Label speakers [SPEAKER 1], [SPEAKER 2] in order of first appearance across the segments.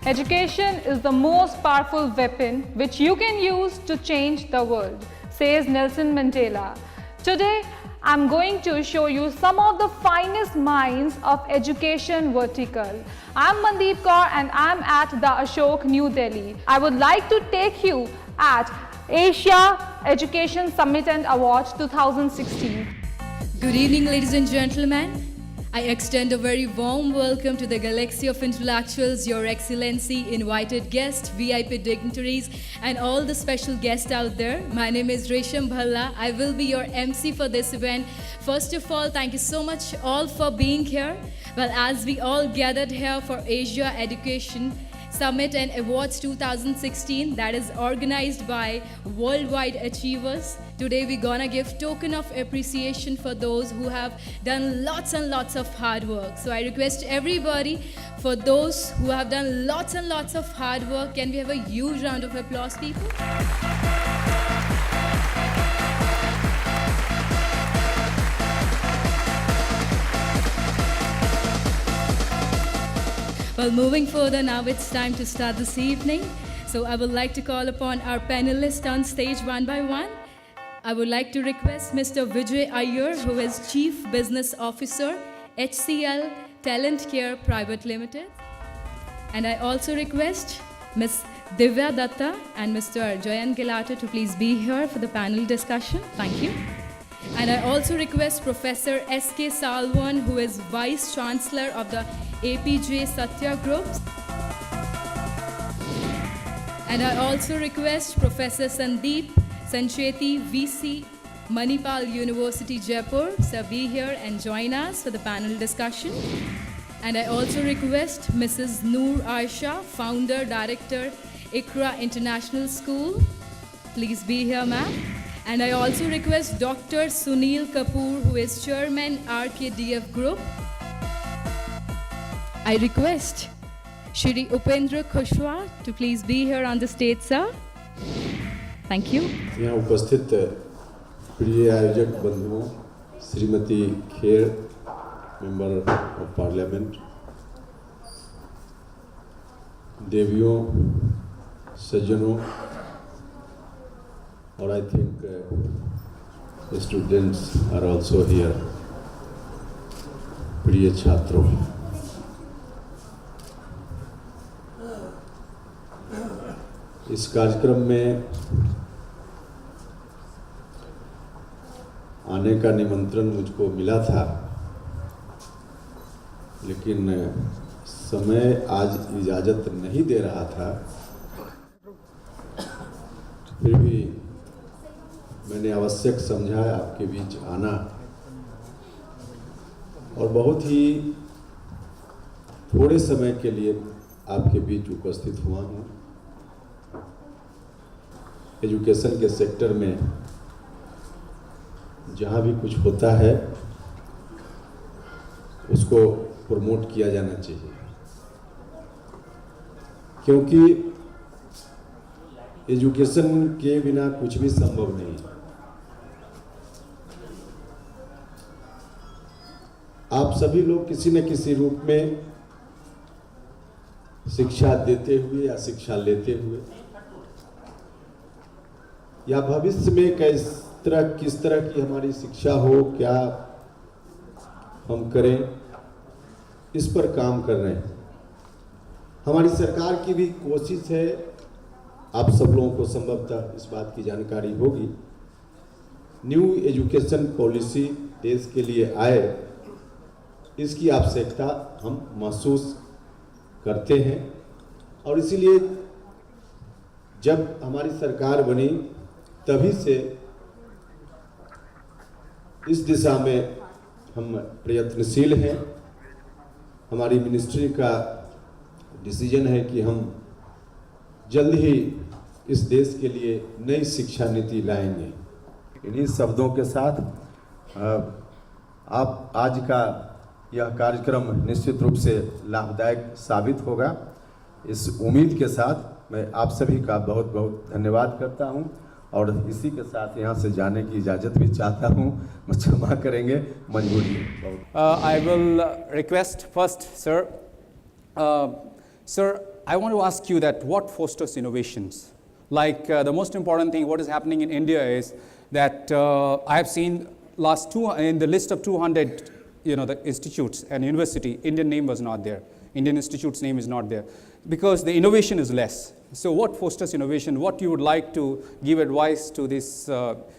[SPEAKER 1] Education is the most powerful weapon which you can use to change the world, says Nelson Mandela. Today, I'm going to show you some of the finest minds of education vertical. I'm Mandeep Kaur and I'm at the Ashok, New Delhi. I would like to take you at Asia Education Summit and Awards 2016.
[SPEAKER 2] Good evening, ladies and gentlemen. I extend a very warm welcome to the galaxy of intellectuals, Your Excellency, invited guests, VIP dignitaries, and all the special guests out there. My name is Resham Bhalla. I will be your MC for this event. First of all, thank you so much all for being here. Well, as we all gathered here for Asia Education Summit and Awards 2016 that is organized by Worldwide Achievers. Today we're gonna give token of appreciation for those who have done lots and lots of hard work. So I request everybody, for those who have done lots and lots of hard work, can we have a huge round of applause, people? Well, moving further now, it's time to start this evening. So I would like to call upon our panelists on stage one by one. I would like to request Mr. Vijay Iyer, who is Chief Business Officer, HCL Talent Care Private Limited. And I also request Ms. Divya Datta and Mr. Jayan Gilata to please be here for the panel discussion. Thank you. And I also request Professor S.K. Salwan, who is Vice Chancellor of the APJ Satya Group. And I also request Professor Sandeep Sancheti, VC, Manipal University, Jaipur, to be here and join us for the panel discussion. And I also request Mrs. Noor Aisha, Founder, Director, ICRA International School. Please be here, ma'am. And I also request Dr. Sunil Kapoor, who is Chairman, RKDF Group. I request Shri Upendra Kushwaha to please be here on the stage, sir. Thank you.
[SPEAKER 3] यहाँ उपस्थित प्रिय आयोजक बंधुओं, Shrimati Kher, member of parliament, देवियों, सज्जनों, और I think the students are also here. प्रिय छात्रों, इस कार्यक्रम में आने का निमंत्रण मुझको मिला था, लेकिन समय आज इजाज़त नहीं दे रहा था। फिर भी मैंने आवश्यक समझा आपके बीच आना, और बहुत ही थोड़े समय के लिए आपके बीच उपस्थित हुआ हूँ। एजुकेशन के सेक्टर में जहाँ भी कुछ होता है उसको प्रमोट किया जाना चाहिए, क्योंकि एजुकेशन के बिना कुछ भी संभव नहीं है। आप सभी लोग किसी न किसी रूप में शिक्षा देते हुए या शिक्षा लेते हुए या भविष्य में किस तरह की हमारी शिक्षा हो, क्या हम करें, इस पर काम कर रहे हैं। हमारी सरकार की भी कोशिश है, आप सब लोगों को संभवतः इस बात की जानकारी होगी, न्यू एजुकेशन पॉलिसी देश के लिए आए, इसकी आवश्यकता हम महसूस करते हैं। और इसीलिए जब हमारी सरकार बनी तभी से इस दिशा में हम प्रयत्नशील हैं। हमारी मिनिस्ट्री का डिसीजन है कि हम जल्द ही इस देश के लिए नई शिक्षा नीति लाएंगे। इन्हीं शब्दों के साथ आप आज का यह कार्यक्रम निश्चित रूप से लाभदायक साबित होगा, इस उम्मीद के साथ मैं आप सभी का बहुत बहुत धन्यवाद करता हूं, और इसी के साथ यहाँ से जाने की इजाज़त भी चाहता हूँ। मुझे क्षमा करेंगे, मजबूरी है।
[SPEAKER 4] I will request first, sir. Sir, I want to ask you that what fosters innovations? Like the most important thing, what is happening in India is that I have seen in the list of 200, the institutes and university, Indian name was not there. Indian institute's name is not there because the innovation is less. So what fosters innovation? What you would like to give advice to these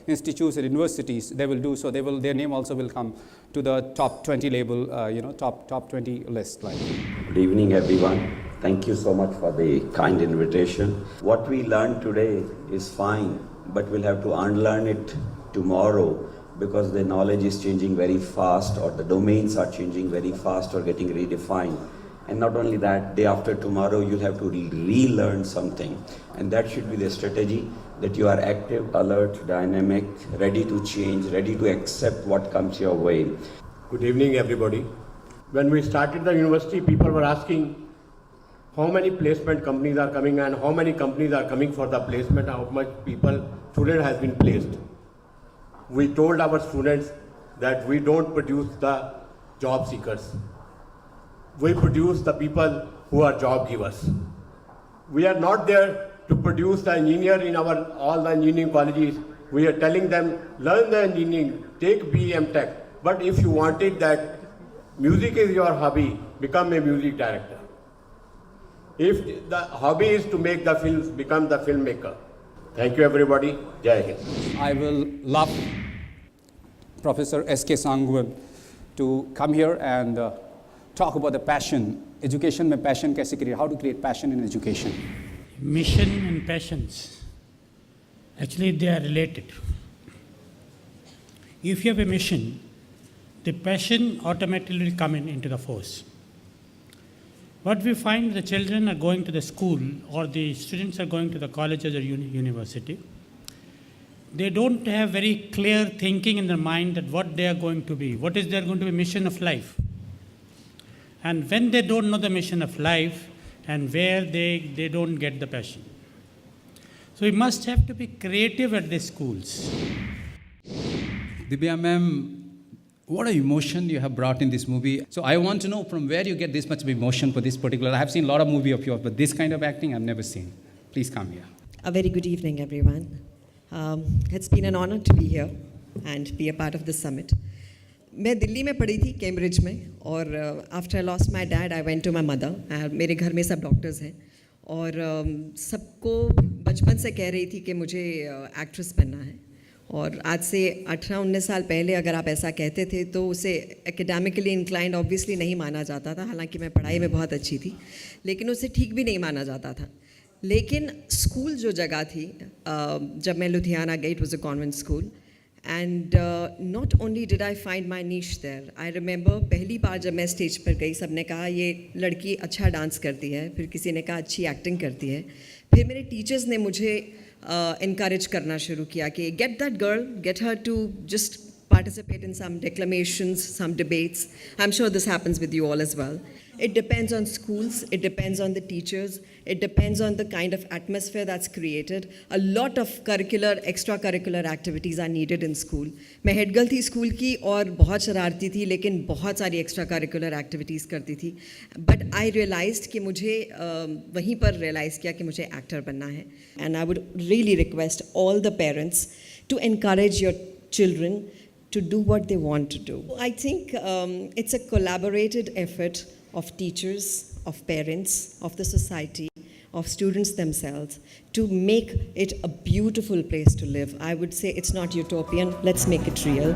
[SPEAKER 4] institutes and universities, they will do so. Their name also will come to the top 20 label, top 20 list. Like.
[SPEAKER 5] Good evening, everyone. Thank you so much for the kind invitation. What we learned today is fine, but we'll have to unlearn it tomorrow because the knowledge is changing very fast, or the domains are changing very fast or getting redefined. And not only that, day after tomorrow, you'll have to relearn something. And that should be the strategy, that you are active, alert, dynamic, ready to change, ready to accept what comes your way.
[SPEAKER 6] Good evening, everybody. When we started the university, people were asking how many placement companies are coming and how many companies are coming for the placement, how much student has been placed. We told our students that we don't produce the job seekers. We produce the people who are job givers. We are not there to produce the engineer in all the engineering colleges. We are telling them, learn the engineering, take BM Tech. But if you wanted that music is your hobby, become a music director. If the hobby is to make the films, become the filmmaker. Thank you, everybody. Jai Hind.
[SPEAKER 4] I will love Professor S.K. Sangwan to come here and talk about the passion. Education mein passion kaise create? How to create passion in education?
[SPEAKER 7] Mission and passions, actually they are related. If you have a mission, the passion automatically will come into the force. What we find, the children are going to the school or the students are going to the colleges or university. They don't have very clear thinking in their mind that what they are going to be, what is their going to be mission of life. And when they don't know the mission of life and where they don't get the passion. So we must have to be creative at the schools.
[SPEAKER 8] Dibya ma'am, what an emotion you have brought in this movie. So I want to know from where you get this much of emotion for this particular. I have seen a lot of movies of yours, but this kind of acting I've never seen. Please come here.
[SPEAKER 9] A very good evening, everyone. It's been an honor to be here and be a part of this summit. मैं दिल्ली में पढ़ी थी, Cambridge में, और after I lost my dad I went to my mother. मेरे घर में सब डॉक्टर्स हैं और सबको बचपन से कह रही थी कि मुझे एक्ट्रेस बनना है. और आज से 18-19 साल पहले अगर आप ऐसा कहते थे तो उसे एकेडमिकली इंक्लाइंड ऑब्वियसली नहीं माना जाता था. हालांकि मैं पढ़ाई में बहुत अच्छी थी, लेकिन उसे ठीक भी नहीं माना जाता था. लेकिन स्कूल जो जगह थी, जब मैं लुधियाना गई, it was a convent school. And not only did I find my niche there, I remember पहली बार जब मैं स्टेज पर गई, सब ने कहा ये लड़की अच्छा डांस करती है, फिर किसी ने कहा अच्छी एक्टिंग करती है. फिर मेरे टीचर्स ने मुझे encourage करना शुरू किया कि get that girl, get her to just participate in some declamations, some debates. I'm sure this happens with you all as well. It depends on schools, it depends on the teachers, it depends on the kind of atmosphere that's created. A lot of curricular, extracurricular activities are needed in school. मैं head girl थी school की और बहुत शरारती थी, लेकिन बहुत सारी extracurricular activities करती थी. But I realized कि मुझे वहीं पर realize किया कि मुझे actor बनना है. And I would really request all the parents to encourage your children to do what they want to do. I think it's a collaborated effort of teachers, of parents, of the society, of students themselves to make it a beautiful place to live. I would say it's not utopian. Let's make it real.